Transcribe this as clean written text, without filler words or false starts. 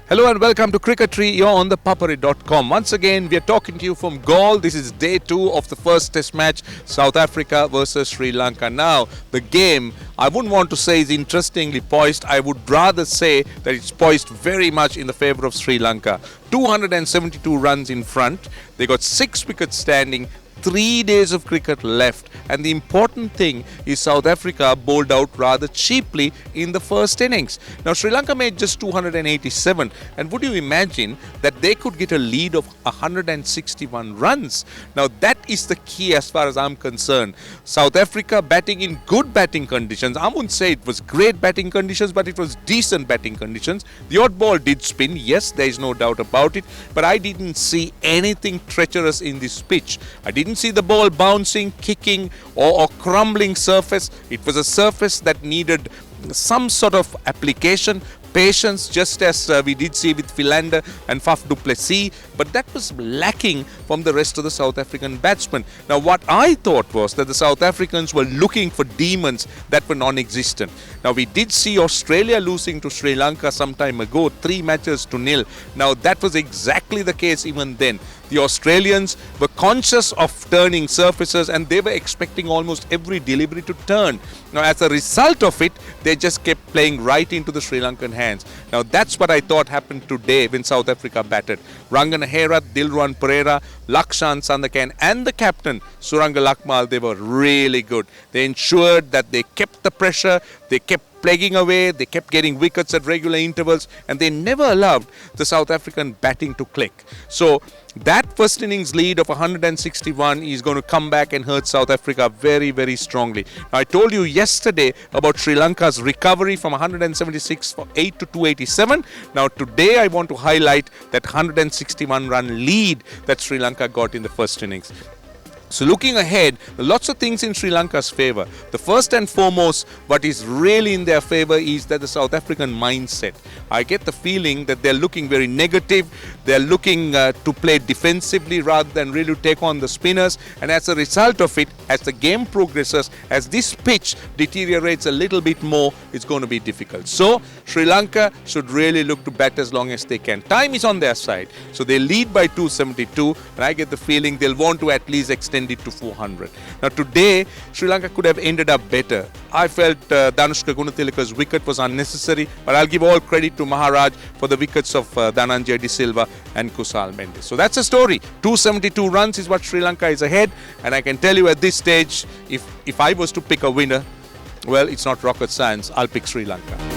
Hello and welcome to Cricketry. You're on ThePapare.com. Once again, we are talking to you from Galle. This is day 2 of the first test match, South Africa versus Sri Lanka. Now, the game, I wouldn't want to say is interestingly poised. I would rather say that it's poised very much in the favour of Sri Lanka. 272 runs in front. They got 6 wickets standing. 3 days of cricket left, and the important thing is South Africa bowled out rather cheaply in the first innings. Now Sri Lanka made just 287, and would you imagine that they could get a lead of 161 runs? Now that is the key as far as I'm concerned. South Africa batting in good batting conditions. I wouldn't say it was great batting conditions, but it was decent batting conditions. The odd ball did spin, yes, there is no doubt about it, but I didn't see anything treacherous in this pitch. I didn't see the ball bouncing, kicking or crumbling surface. It was a surface that needed some sort of application, patience, just as we did see with Philander and Faf du Plessis, but that was lacking from the rest of the South African batsmen. Now what I thought was that the South Africans were looking for demons that were non-existent. Now we did see Australia losing to Sri Lanka some time ago, 3-0. Now that was exactly the case even then. The Australians were conscious of turning surfaces and they were expecting almost every delivery to turn. Now as a result of it, they just kept playing right into the Sri Lankan hands. Now that's what I thought happened today when South Africa batted. Herath, Dilruwan, Lakshan, Sandakan and the captain Sandakan and Lakmal, they were really good. They ensured that they kept the pressure, they kept plaguing away, they kept getting wickets at regular intervals, and they never allowed the South African batting to click. So that first innings lead of 161 is going to come back and hurt South Africa very, very strongly. Now, I told you yesterday about Sri Lanka's recovery from 176 for 8 to 287. Now today I want to highlight that 161 run lead that Sri Lanka got in the first innings. So looking ahead, lots of things in Sri Lanka's favour. The first and foremost, what is really in their favour is that the South African mindset. I get the feeling that they're looking very negative. They're looking to play defensively rather than really take on the spinners. And as a result of it, as the game progresses, as this pitch deteriorates a little bit more, it's going to be difficult. So Sri Lanka should really look to bat as long as they can. Time is on their side. So they lead by 272, and I get the feeling they'll want to at least extend it to 400. Now today, Sri Lanka could have ended up better. I felt Danushka Gunatilaka's wicket was unnecessary, but I'll give all credit to Maharaj for the wickets of Dhananjay De Silva and Kusal Mendes. So that's a story. 272 runs is what Sri Lanka is ahead, and I can tell you at this stage, if I was to pick a winner, well, it's not rocket science. I'll pick Sri Lanka.